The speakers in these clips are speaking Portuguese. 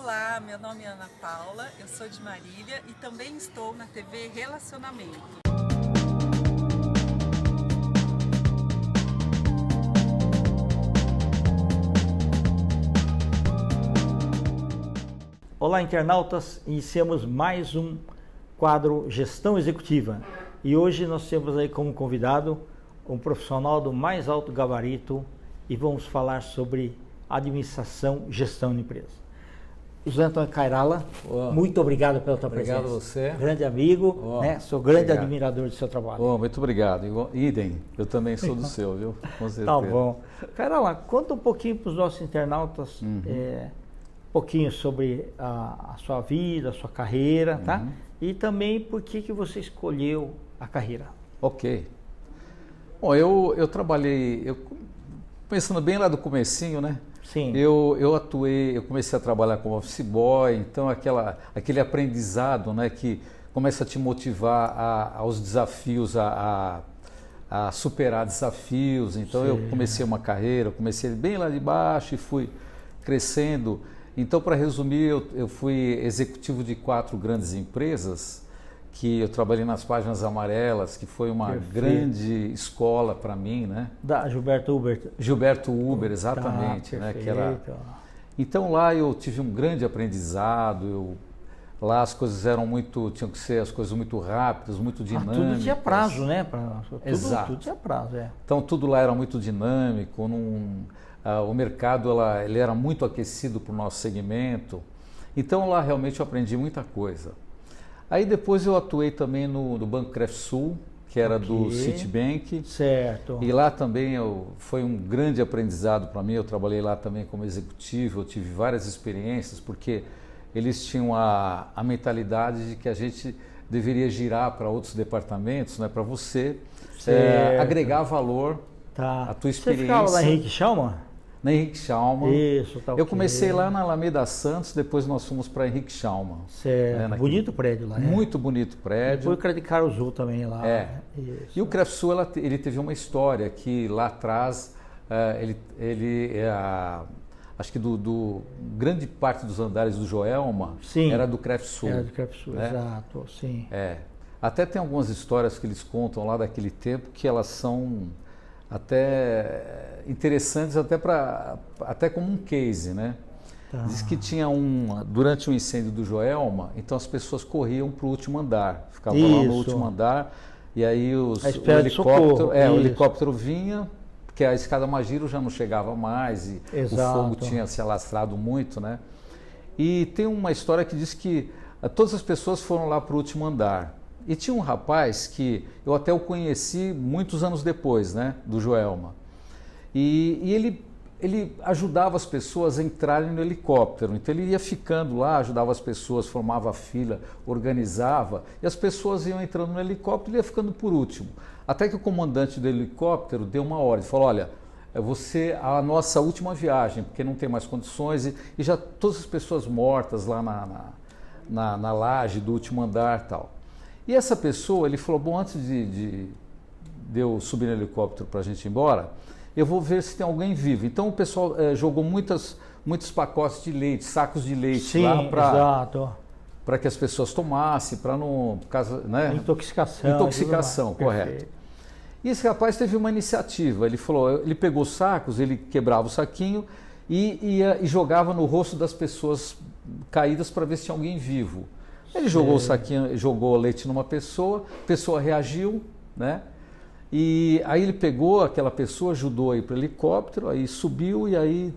Olá, meu nome é Ana Paula, eu sou de Marília e também estou na TV Relacionamento. Olá, internautas, iniciamos mais um quadro Gestão Executiva e hoje nós temos aí como convidado um profissional do mais alto gabarito e vamos falar sobre administração e gestão de empresa. José Antônio Cairala, muito obrigado pela tua presença. Obrigado a você. Grande amigo, né? Sou grande admirador do seu trabalho. Muito obrigado. Idem, eu também sou do seu, viu? Com certeza. Tá bom. Cairala, conta um pouquinho para os nossos internautas, um pouquinho sobre a sua vida, a sua carreira, tá? E também por que você escolheu a carreira. Ok. Bom, eu trabalhei, pensando bem lá do comecinho, né? Sim. Eu comecei a trabalhar como office boy, então aquele aprendizado, né, que começa a te motivar aos desafios, a superar desafios. Então eu comecei uma carreira, comecei bem lá de baixo e fui crescendo. Então, para resumir, eu fui executivo de 4 grandes empresas, que eu trabalhei nas Páginas Amarelas, que foi uma grande escola para mim, né? Da Gilberto Uber. Gilberto Uber, exatamente, né? Que era... Então lá eu tive um grande aprendizado. Lá as coisas tinham que ser as coisas muito rápidas, muito dinâmicas. Tudo tinha prazo, né? Exato. Tudo tinha prazo, Então tudo lá era muito dinâmico. O mercado ele era muito aquecido para o nosso segmento. Então lá realmente eu aprendi muita coisa. Aí depois eu atuei também no Banco Crefsul, que era do Citibank. Certo. E lá também foi um grande aprendizado para mim. Eu trabalhei lá também como executivo, eu tive várias experiências, porque eles tinham a mentalidade de que a gente deveria girar para outros departamentos, né, para você agregar valor à tua experiência. Você ficava lá em Henrique Schaumann? Na Henrique Schaumann. Isso, tá. Eu comecei lá na Alameda Santos, depois nós fomos para Henrique Schaumann. Certo. Bonito prédio lá, né? Muito bonito prédio. Foi o Crédito Caruzu também lá. Isso. E o Crefsul, ele teve uma história que lá atrás, acho que grande parte dos andares do Joelma era do Crefsul. Era do Crefsul, né? Exato, sim. Até tem algumas histórias que eles contam lá daquele tempo que elas são até interessantes, até como um case, né? Tá. Diz que tinha durante o incêndio do Joelma, então as pessoas corriam para o último andar, ficavam lá no último andar, e aí o helicóptero vinha, porque a escada Magiro já não chegava mais, e o fogo tinha se alastrado muito, né? E tem uma história que diz que todas as pessoas foram lá para o último andar. E tinha um rapaz que eu até o conheci muitos anos depois, né, do Joelma. E ele ajudava as pessoas a entrarem no helicóptero. Então ele ia ficando lá, ajudava as pessoas, formava fila, organizava. E as pessoas iam entrando no helicóptero e ele ia ficando por último. Até que o comandante do helicóptero deu uma ordem, falou: olha, a nossa última viagem, porque não tem mais condições. E já todas as pessoas mortas lá na laje do último andar e tal. E essa pessoa, ele falou: bom, antes de eu subir no helicóptero para a gente ir embora, eu vou ver se tem alguém vivo. Então o pessoal jogou muitos pacotes de leite, sacos de leite lá para que as pessoas tomassem, para não... Por causa, né? Intoxicação, correto. Perfeito. E esse rapaz teve uma iniciativa. Ele pegou os sacos, ele quebrava o saquinho e jogava no rosto das pessoas caídas para ver se tinha alguém vivo. Ele jogou o saquinho, jogou leite numa pessoa, a pessoa reagiu, né? E aí ele pegou aquela pessoa, ajudou a ir para o helicóptero, aí subiu e aí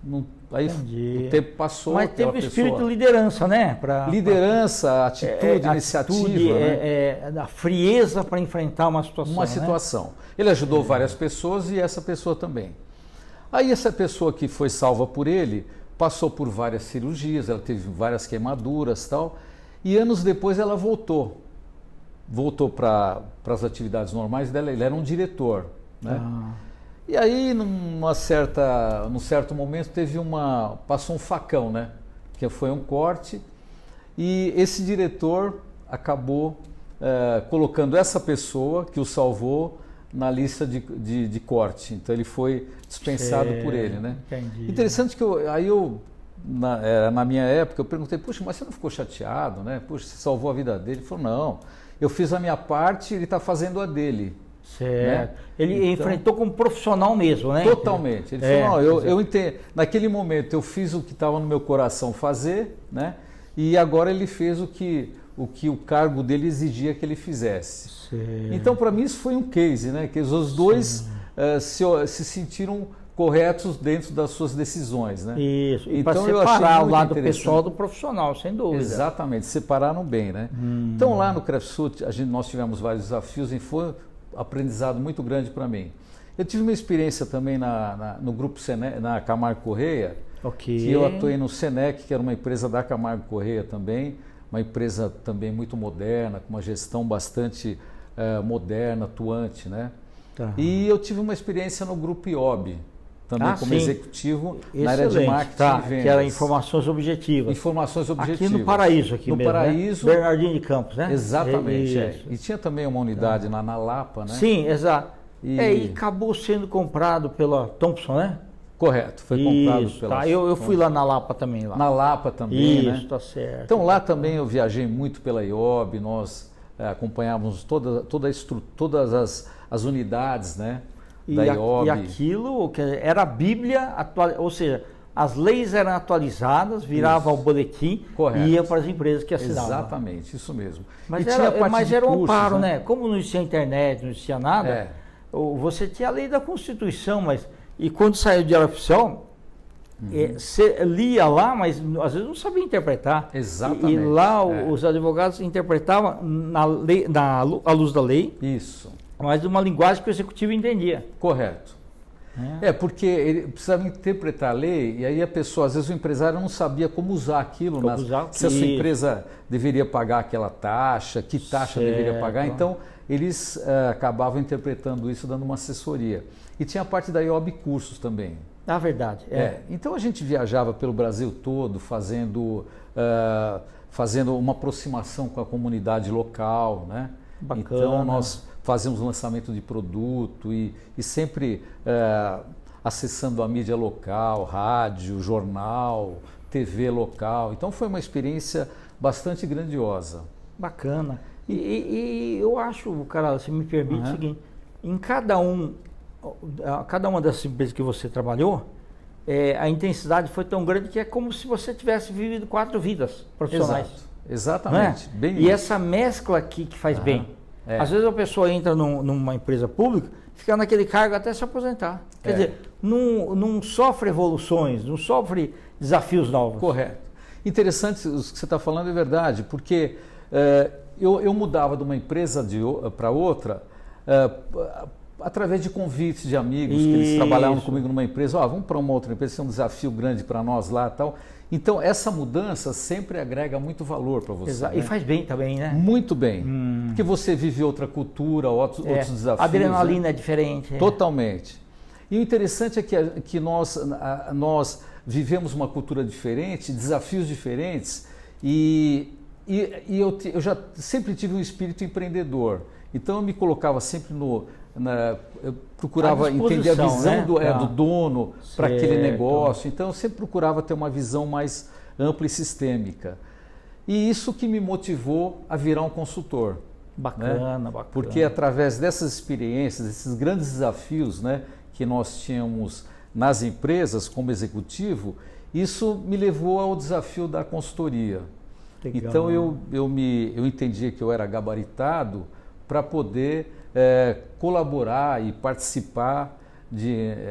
o tempo passou. Mas teve o espírito de liderança, né? Liderança, atitude, iniciativa. A frieza para enfrentar uma situação. Né? Ele ajudou várias pessoas e essa pessoa também. Aí essa pessoa que foi salva por ele passou por várias cirurgias, ela teve várias queimaduras e tal. E anos depois ela voltou para as atividades normais dela. Ele era um diretor, né? E aí num certo momento passou um facão, né? Que foi um corte, e esse diretor acabou colocando essa pessoa que o salvou na lista de corte. Então ele foi dispensado por ele, né? Entendi. Interessante que eu na minha época, eu perguntei, puxa, mas você não ficou chateado, né? Puxa, você salvou a vida dele. Ele falou, não, eu fiz a minha parte, ele está fazendo a dele. Certo. Né? Ele enfrentou como profissional mesmo, né? Totalmente. Ele falou, não, eu entendo. Naquele momento eu fiz o que estava no meu coração fazer, né? E agora ele fez o que o cargo dele exigia que ele fizesse. Certo. Então, para mim, isso foi um case, né? Que os dois se sentiram corretos dentro das suas decisões, né? Isso, e então, para separar o lado pessoal do profissional, sem dúvida. Exatamente, separaram bem, né? Então lá no CraftSuit nós tivemos vários desafios e foi um aprendizado muito grande para mim. Eu tive uma experiência também no Grupo Senec, na Camargo Correia, que eu atuei no Senec, que era uma empresa da Camargo Correia também, uma empresa também muito moderna, com uma gestão bastante moderna, atuante, né? Tá. E eu tive uma experiência no Grupo IOB, também como executivo na área de marketing e vendas. Que era informações objetivas. Informações objetivas. Aqui no Paraíso, no mesmo, Paraíso, né? Bernardino de Campos, né? Exatamente. E tinha também uma unidade na Lapa, né? Sim, exato. E acabou sendo comprado pela Thompson, né? Correto, foi comprado pela... Eu fui lá na Lapa também. Lá. Na Lapa também, né? Isso, tá certo. Então lá também eu viajei muito pela IOB, nós acompanhávamos todas as unidades, né? Da IOB. E aquilo que era a Bíblia, ou seja, as leis eram atualizadas, virava o boletim e ia para as empresas que assinavam. Exatamente, isso mesmo. Mas era um amparo, né? Como não existia internet, não existia nada, você tinha a lei da Constituição, e quando saiu de diário oficial, você lia lá, mas às vezes não sabia interpretar. Exatamente. E lá os advogados interpretavam à luz da lei. Isso. Mas uma linguagem que o executivo entendia. Correto. Porque ele precisava interpretar a lei e aí a pessoa, às vezes o empresário não sabia como usar aquilo, se a sua empresa deveria pagar aquela taxa, que taxa deveria pagar. Então, eles acabavam interpretando isso, dando uma assessoria. E tinha a parte da IOB Cursos também. Ah, verdade. Então, a gente viajava pelo Brasil todo fazendo uma aproximação com a comunidade local, né? Bacana. Então, nós fazíamos lançamento de produto e sempre acessando a mídia local, rádio, jornal, TV local. Então foi uma experiência bastante grandiosa. Bacana. E eu acho, cara, se me permite o seguinte, em cada uma dessas empresas que você trabalhou, a intensidade foi tão grande que é como se você tivesse vivido 4 vidas profissionais. Exatamente. Bem e essa mescla aqui que faz bem. Às vezes a pessoa entra numa empresa pública, fica naquele cargo até se aposentar. Quer dizer, não sofre evoluções, não sofre desafios novos. Correto. Interessante o que você está falando, é verdade, porque eu mudava de uma empresa para outra através de convites de amigos, que eles trabalhavam comigo numa empresa, vamos para uma outra empresa, isso é um desafio grande para nós lá e tal. Então, essa mudança sempre agrega muito valor para você. Exato. Né? E faz bem também, né? Muito bem. Porque você vive outra cultura, outros desafios. A adrenalina é diferente. Totalmente. E o interessante é que nós vivemos uma cultura diferente, desafios diferentes, e eu já sempre tive um espírito empreendedor. Então, eu me colocava sempre eu procurava entender a visão do dono para aquele negócio. Então, eu sempre procurava ter uma visão mais ampla e sistêmica. E isso que me motivou a virar um consultor. Bacana. Porque através dessas experiências, desses grandes desafios, né, que nós tínhamos nas empresas como executivo, isso me levou ao desafio da consultoria. Legal. Então, eu entendia que eu era gabaritado para poder colaborar e participar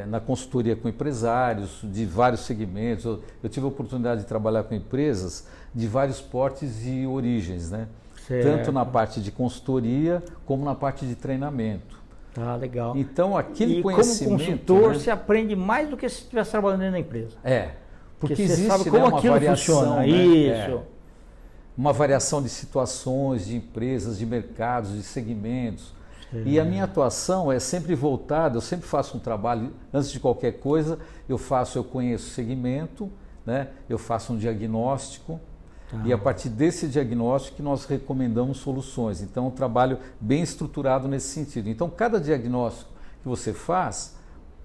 na consultoria com empresários de vários segmentos. Eu tive a oportunidade de trabalhar com empresas de vários portes e origens, né? Tanto na parte de consultoria como na parte de treinamento. Ah, legal. Então, aquele conhecimento... como consultor, você aprende mais do que se estivesse trabalhando dentro da empresa. Porque você existe sabe como uma aquilo variação, funciona. Né? Isso. Uma variação de situações, de empresas, de mercados, de segmentos. E a minha atuação é sempre voltada, eu sempre faço um trabalho, antes de qualquer coisa, eu conheço o segmento, né? Eu faço um diagnóstico, e a partir desse diagnóstico que nós recomendamos soluções. Então, é um trabalho bem estruturado nesse sentido. Então, cada diagnóstico que você faz,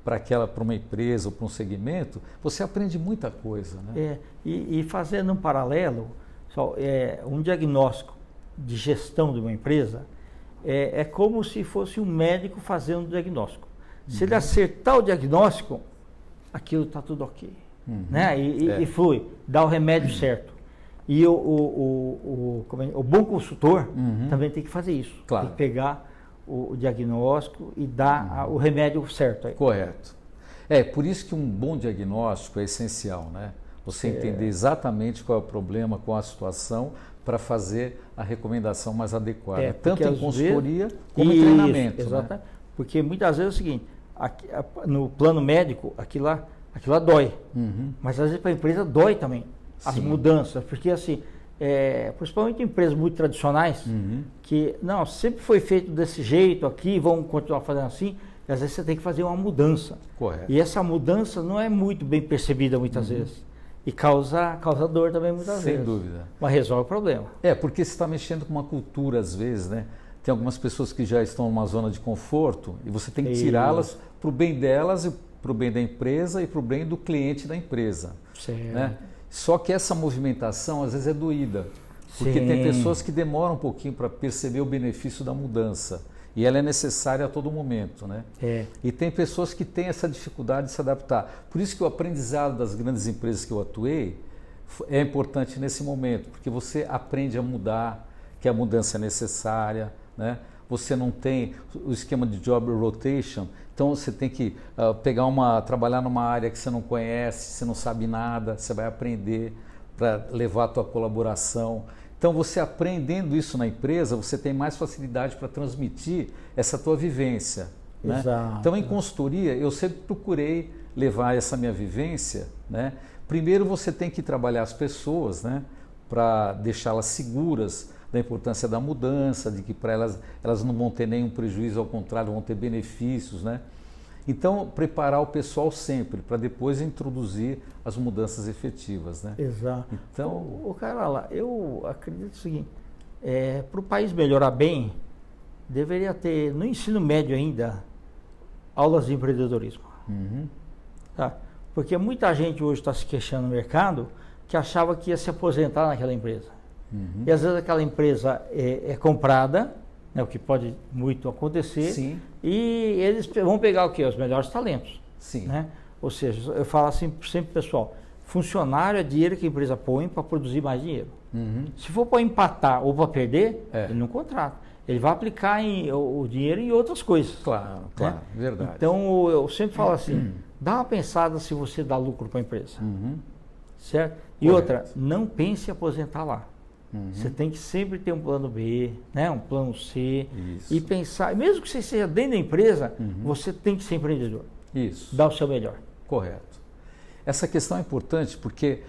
para uma empresa ou para um segmento, você aprende muita coisa, né? E fazendo um paralelo, um diagnóstico de gestão de uma empresa é como se fosse um médico fazendo um diagnóstico. Se ele acertar o diagnóstico, aquilo está tudo ok. Né? E flui, dá o remédio certo. E o bom consultor também tem que fazer isso. Claro. Tem que pegar o diagnóstico e dar o remédio certo. Aí. Correto. Por isso que um bom diagnóstico é essencial, né? Você entender exatamente qual é o problema, qual a situação, para fazer a recomendação mais adequada. Tanto em consultoria como em treinamento. Exatamente. Né? Porque muitas vezes é o seguinte, no plano médico, aquilo lá dói. Mas às vezes para a empresa dói também. As mudanças. Porque assim, principalmente empresas muito tradicionais, que não, sempre foi feito desse jeito aqui, vão continuar fazendo assim, e às vezes você tem que fazer uma mudança. Correto. E essa mudança não é muito bem percebida muitas vezes. E causa dor também muitas vezes. Sem dúvida. Mas resolve o problema. Porque você está mexendo com uma cultura às vezes, né? Tem algumas pessoas que já estão numa zona de conforto e você tem que tirá-las para o bem delas, e para o bem da empresa e para o bem do cliente da empresa. Certo. Né? Só que essa movimentação às vezes é doída, porque tem pessoas que demoram um pouquinho para perceber o benefício da mudança. E ela é necessária a todo momento, né? E tem pessoas que têm essa dificuldade de se adaptar. Por isso que o aprendizado das grandes empresas que eu atuei é importante nesse momento, porque você aprende a mudar, que a mudança é necessária, né? Você não tem o esquema de job rotation, então você tem que trabalhar numa área que você não conhece, você não sabe nada, você vai aprender para levar a tua colaboração. Então, você aprendendo isso na empresa, você tem mais facilidade para transmitir essa tua vivência. Né? Exato. Então, em consultoria, eu sempre procurei levar essa minha vivência. Né? Primeiro, você tem que trabalhar as pessoas, né? Para deixá-las seguras da importância da mudança, de que para elas não vão ter nenhum prejuízo, ao contrário, vão ter benefícios. Né? Então, preparar o pessoal sempre, para depois introduzir as mudanças efetivas. Né? Exato. Então, Carola, eu acredito o seguinte, para o país melhorar bem, deveria ter, no ensino médio ainda, aulas de empreendedorismo. Tá? Porque muita gente hoje está se queixando no mercado que achava que ia se aposentar naquela empresa. E às vezes aquela empresa é comprada, né, o que pode muito acontecer, sim. E eles vão pegar o quê? Os melhores talentos. Sim. Né? Ou seja, eu falo assim sempre, pessoal, funcionário é dinheiro que a empresa põe para produzir mais dinheiro. Se for para empatar ou para perder, ele não contrata. Ele vai aplicar o dinheiro em outras coisas. Claro, né? Verdade. Então, eu sempre falo assim, dá uma pensada se você dá lucro para a empresa. Certo? E Correto. outra, não pense em aposentar lá. Você tem que sempre ter um plano B, né? Um plano C. Isso. E pensar, mesmo que você seja dentro da empresa, você tem que ser empreendedor. Isso. Dar o seu melhor. Correto. Essa questão é importante porque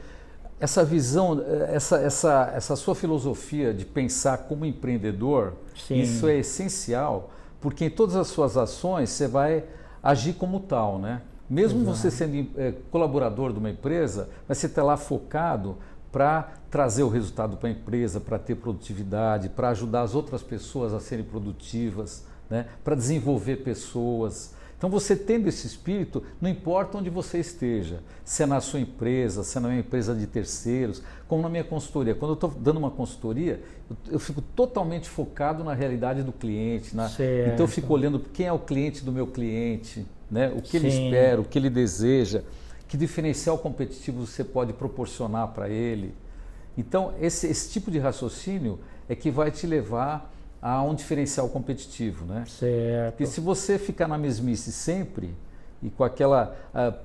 essa visão, essa sua filosofia de pensar como empreendedor, Sim. isso é essencial, porque em todas as suas ações você vai agir como tal, né? Mesmo você sendo colaborador de uma empresa, mas você está lá focado para trazer o resultado para a empresa, para ter produtividade, para ajudar as outras pessoas a serem produtivas, né? Para desenvolver pessoas. Então, você tendo esse espírito, não importa onde você esteja, se é na sua empresa, se é na minha empresa de terceiros, como na minha consultoria. Quando eu estou dando uma consultoria, eu fico totalmente focado na realidade do cliente. Então, eu fico olhando quem é o cliente do meu cliente, né? O que ele espera, o que ele deseja, que diferencial competitivo você pode proporcionar para ele. Então, esse tipo de raciocínio é que vai te levar a um diferencial competitivo, né? Certo. Porque se você ficar na mesmice sempre e com aquela...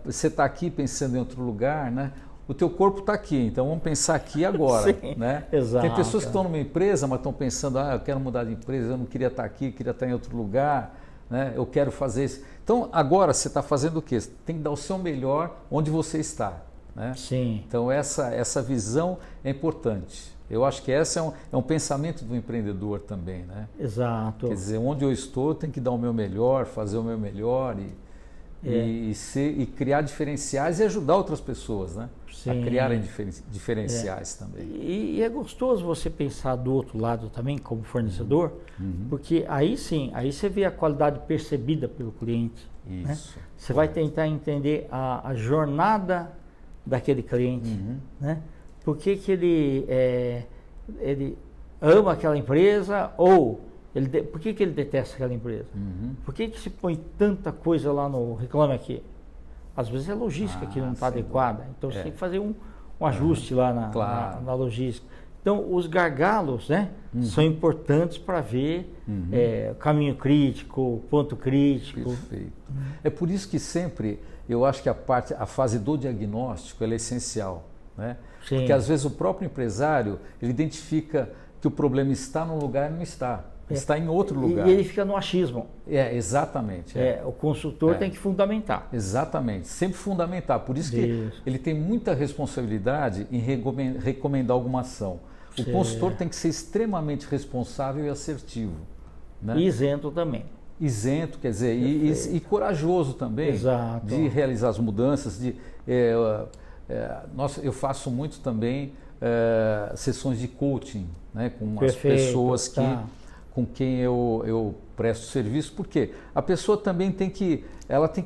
você está aqui pensando em outro lugar, né? O teu corpo está aqui, então vamos pensar aqui agora. Sim, né? exato. Tem pessoas que estão numa empresa, mas estão pensando, eu quero mudar de empresa, eu não queria estar aqui, queria estar em outro lugar, né? Eu quero fazer isso. Então, agora você está fazendo o quê? Você tem que dar o seu melhor onde você está. Né? Sim. Então, essa visão é importante. Eu acho que esse é um pensamento do empreendedor também, né? Exato. Quer dizer, onde eu estou, eu tenho que dar o meu melhor, fazer o meu melhor e criar diferenciais e ajudar outras pessoas, né? Sim. A criarem diferenciais também. E é gostoso você pensar do outro lado também, como fornecedor, porque aí sim, aí você vê a qualidade percebida pelo cliente. Isso. Né? Você vai tentar entender a jornada daquele cliente, né? Por que ele ama aquela empresa ou por que ele detesta aquela empresa? Por que se põe tanta coisa lá no Reclame Aqui? Às vezes é logística que não está adequada, então você tem que fazer um ajuste lá na logística. Então os gargalos, né, são importantes para ver caminho crítico, ponto crítico. Perfeito. É por isso que sempre eu acho que a fase do diagnóstico ela é essencial, né? Sim. Porque às vezes o próprio empresário ele identifica que o problema está num lugar e não está. Está em outro lugar. E ele fica no achismo. Exatamente. O consultor tem que fundamentar. Exatamente, sempre fundamentar. Por isso que ele tem muita responsabilidade em recomendar alguma ação. O consultor tem que ser extremamente responsável e assertivo. Né? E isento também. Isento, quer dizer, e corajoso também. Exato. De realizar as mudanças. Eu faço muito também sessões de coaching, né, com as pessoas com quem eu presto serviço, porque a pessoa também tem que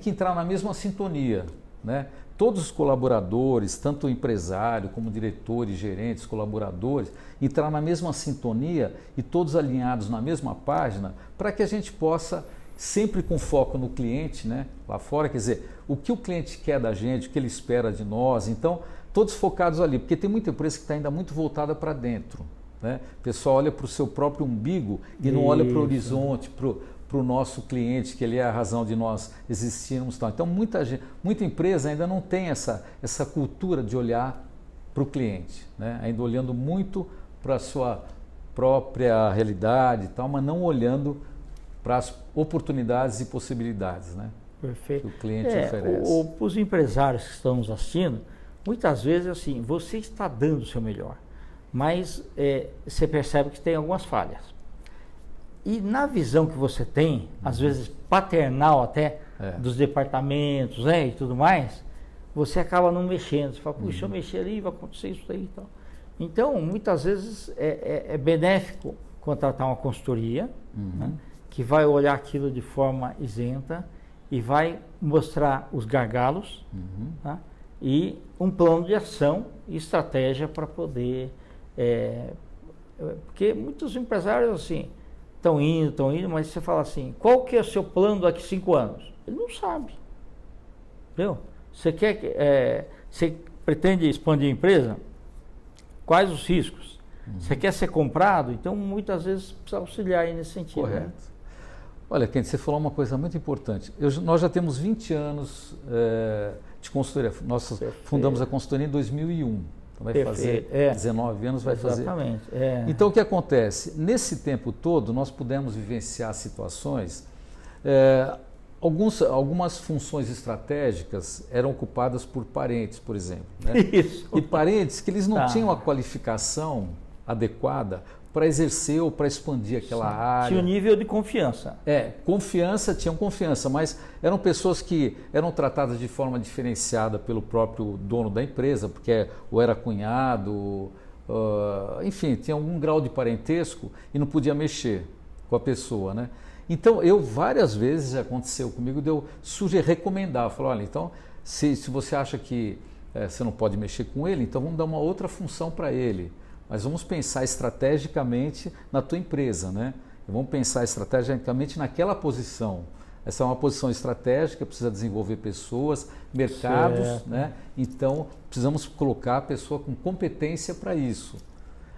entrar na mesma sintonia, né? Todos os colaboradores, tanto o empresário como diretores, gerentes, colaboradores, entrar na mesma sintonia e todos alinhados na mesma página, para que a gente possa, sempre com foco no cliente, né, lá fora, quer dizer, o que o cliente quer da gente, o que ele espera de nós, então, todos focados ali, porque tem muita empresa que está ainda muito voltada para dentro. Né? O pessoal olha para o seu próprio umbigo e não olha para o horizonte, para o nosso cliente, que ele é a razão de nós existirmos. Então, muita empresa ainda não tem essa cultura de olhar para o cliente, né? Ainda olhando muito para a sua própria realidade e tal, mas não olhando para as oportunidades e possibilidades, né? Perfeito. Que o cliente oferece. Para os empresários que estão nos assistindo, muitas vezes assim, você está dando o seu melhor, mas você percebe que tem algumas falhas. E na visão que você tem, às vezes paternal até, dos departamentos, né, e tudo mais, você acaba não mexendo. Você fala, puxa, eu mexer ali, vai acontecer isso aí e tal. Então, muitas vezes é benéfico contratar uma consultoria, né, que vai olhar aquilo de forma isenta e vai mostrar os gargalos, tá, e um plano de ação e estratégia para poder... porque muitos empresários assim estão indo, mas você fala assim, qual que é o seu plano daqui a 5 anos? Ele não sabe. Entendeu? Você pretende expandir a empresa? Quais os riscos? Você quer ser comprado? Então, muitas vezes, precisa auxiliar aí nesse sentido. Correto. Né? Olha, Kennedy, você falou uma coisa muito importante. Nós já temos 20 anos de consultoria. Nós fundamos a consultoria em 2001. Então vai fazer 19 anos, vai fazer. Exatamente. Então, o que acontece? Nesse tempo todo, nós pudemos vivenciar situações... Algumas funções estratégicas eram ocupadas por parentes, por exemplo. Né? Isso. E parentes que eles não tinham a qualificação adequada para exercer ou para expandir aquela área. Tinha um nível de confiança. Tinham confiança, mas eram pessoas que eram tratadas de forma diferenciada pelo próprio dono da empresa, porque ou era cunhado, enfim, tinha algum grau de parentesco e não podia mexer com a pessoa, né? Então, várias vezes aconteceu comigo de eu recomendar, eu falo, olha, então, se você acha que você não pode mexer com ele, então vamos dar uma outra função para ele, mas vamos pensar estrategicamente na tua empresa, né? Vamos pensar estrategicamente naquela posição. Essa é uma posição estratégica, precisa desenvolver pessoas, mercados, né? Então, precisamos colocar a pessoa com competência para isso.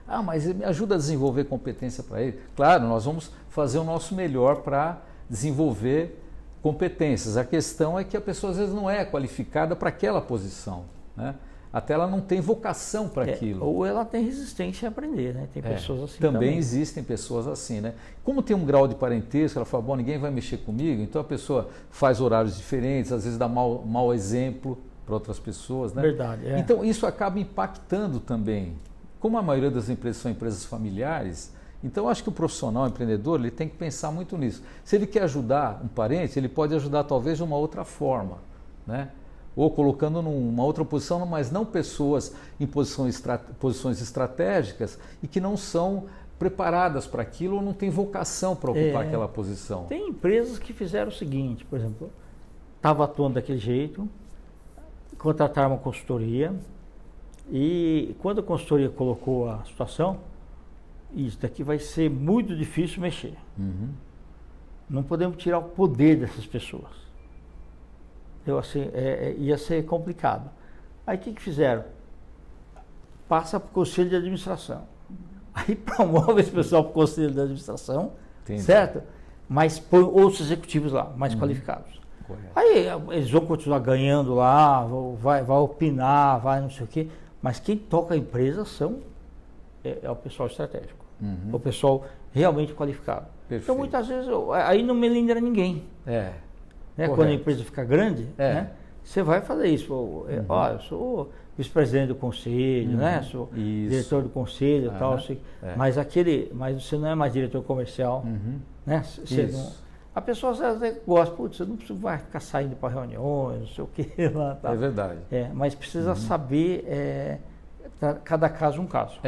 Ah, mas me ajuda a desenvolver competência para ele? Claro, nós vamos fazer o nosso melhor para desenvolver competências. A questão é que a pessoa às vezes não é qualificada para aquela posição, né? Até ela não tem vocação para aquilo. Ou ela tem resistência a aprender, né? Tem pessoas assim também. Existem pessoas assim, né? Como tem um grau de parentesco, ela fala, bom, ninguém vai mexer comigo, então a pessoa faz horários diferentes, às vezes dá mau exemplo para outras pessoas, né? Verdade. Então isso acaba impactando também. Como a maioria das empresas são empresas familiares, Então, eu acho que o profissional, o empreendedor, ele tem que pensar muito nisso. Se ele quer ajudar um parente, ele pode ajudar talvez de uma outra forma, né? Ou colocando numa outra posição, mas não pessoas em posições estratégicas e que não são preparadas para aquilo ou não têm vocação para ocupar aquela posição. Tem empresas que fizeram o seguinte, por exemplo, estava atuando daquele jeito, contrataram uma consultoria e quando a consultoria colocou a situação, isso daqui vai ser muito difícil mexer. Não podemos tirar o poder dessas pessoas. Então, assim, ia ser complicado. Aí o que fizeram? Passa para o conselho de administração. Aí promove esse pessoal para o conselho de administração, certo? Mas põe outros executivos lá, mais qualificados. Correto. Aí eles vão continuar ganhando lá, vai opinar, vai não sei o quê. Mas quem toca a empresa é o pessoal estratégico. O pessoal realmente qualificado. Perfeito. Então muitas vezes aí não melindra ninguém. Né? Quando a empresa fica grande, né? Você vai fazer isso. Eu sou vice-presidente do conselho, né? Sou diretor do conselho e tal. Mas você não é mais diretor comercial. Né? A pessoa às vezes gosta, você não vai ficar saindo para reuniões, não sei o que lá. Tal. É verdade. Mas precisa saber, cada caso um caso.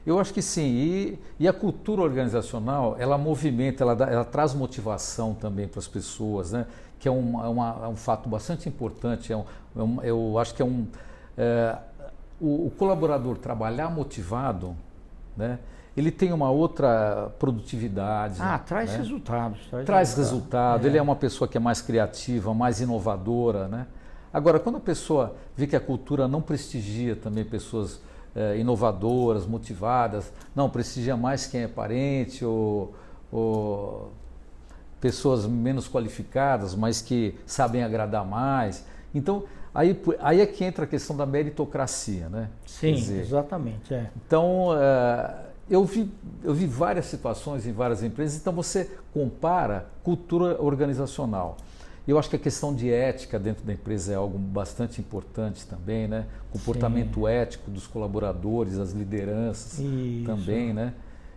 Eu acho que sim, e a cultura organizacional, ela movimenta, ela traz motivação também para as pessoas, né? Que é um fato bastante importante, eu acho que o colaborador trabalhar motivado, né? Ele tem uma outra produtividade. Traz né? resultados. Traz resultado, ele é uma pessoa que é mais criativa, mais inovadora, né? Agora, quando a pessoa vê que a cultura não prestigia também pessoas inovadoras, motivadas, não, prestigia mais quem é parente ou pessoas menos qualificadas, mas que sabem agradar mais. Então, aí é que entra a questão da meritocracia, né? Sim, exatamente. Então, eu vi várias situações em várias empresas, então você compara cultura organizacional. Eu acho que a questão de ética dentro da empresa é algo bastante importante também, né? Comportamento ético dos colaboradores, das lideranças também, né?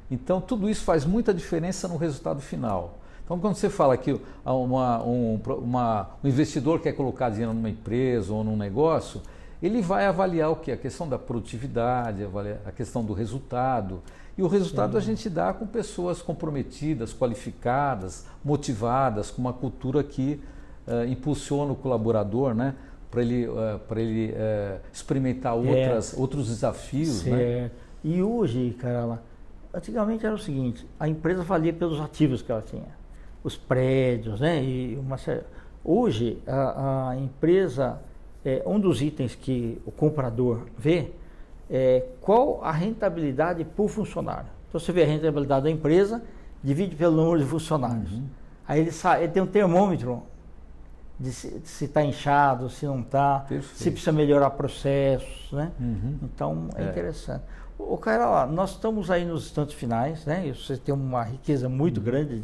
Então, tudo isso faz muita diferença no resultado final. Então, quando você fala que um investidor quer colocar dinheiro numa empresa ou num negócio, ele vai avaliar o quê? A questão da produtividade, a questão do resultado. E o resultado a gente dá com pessoas comprometidas, qualificadas, motivadas, com uma cultura que impulsiona o colaborador, né? Para ele experimentar outros desafios. Né? E hoje, Carla, antigamente era o seguinte, a empresa valia pelos ativos que ela tinha, os prédios, né? Hoje a empresa, um dos itens que o comprador vê é qual a rentabilidade por funcionário. Então você vê a rentabilidade da empresa, divide pelo número de funcionários. Aí ele tem um termômetro de se está inchado, se não está, se precisa melhorar processos, né? Então é interessante. Carla, nós estamos aí nos instantes finais, né? Você tem uma riqueza muito grande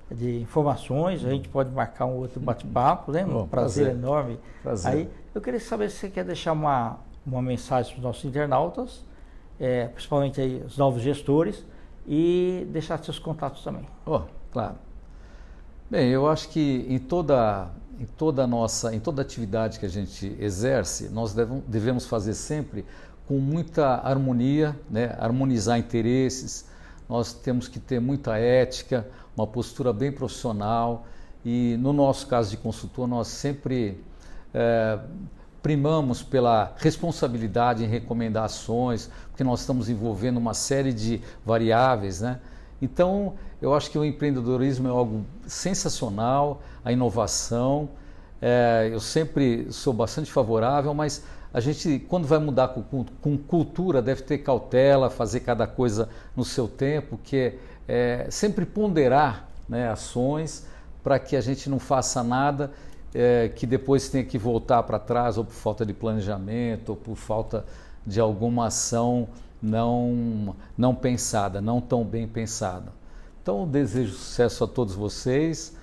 de informações, a gente pode marcar um outro bate-papo, né? Um prazer enorme. Aí eu queria saber se você quer deixar uma mensagem para os nossos internautas, principalmente aí os novos gestores, e deixar seus contatos também. Claro. Bem, eu acho que em toda atividade que a gente exerce, nós devemos fazer sempre com muita harmonia, né? Harmonizar interesses. Nós temos que ter muita ética, uma postura bem profissional, e no nosso caso de consultor, nós sempre primamos pela responsabilidade em recomendações, porque nós estamos envolvendo uma série de variáveis, né? Então, eu acho que o empreendedorismo é algo sensacional, a inovação, eu sempre sou bastante favorável, mas a gente, quando vai mudar com cultura, deve ter cautela, fazer cada coisa no seu tempo, que é sempre ponderar, né, ações, para que a gente não faça nada que depois tenha que voltar para trás, ou por falta de planejamento, ou por falta de alguma ação não pensada, não tão bem pensada. Então, eu desejo sucesso a todos vocês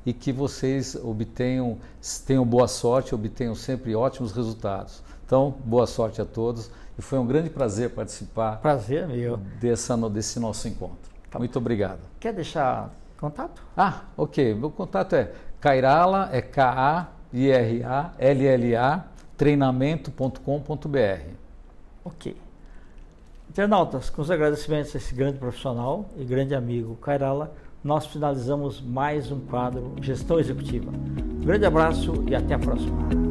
e que vocês tenham boa sorte, obtenham sempre ótimos resultados. Então, boa sorte a todos E foi um grande prazer participar Prazer meu. desse nosso encontro. Muito obrigado. Quer deixar contato? Ok. Meu contato é Kairala, é Kairalla, treinamento.com.br. Ok. Internautas, com os agradecimentos a esse grande profissional e grande amigo Kairala, nós finalizamos mais um quadro Gestão Executiva. Um grande abraço e até a próxima.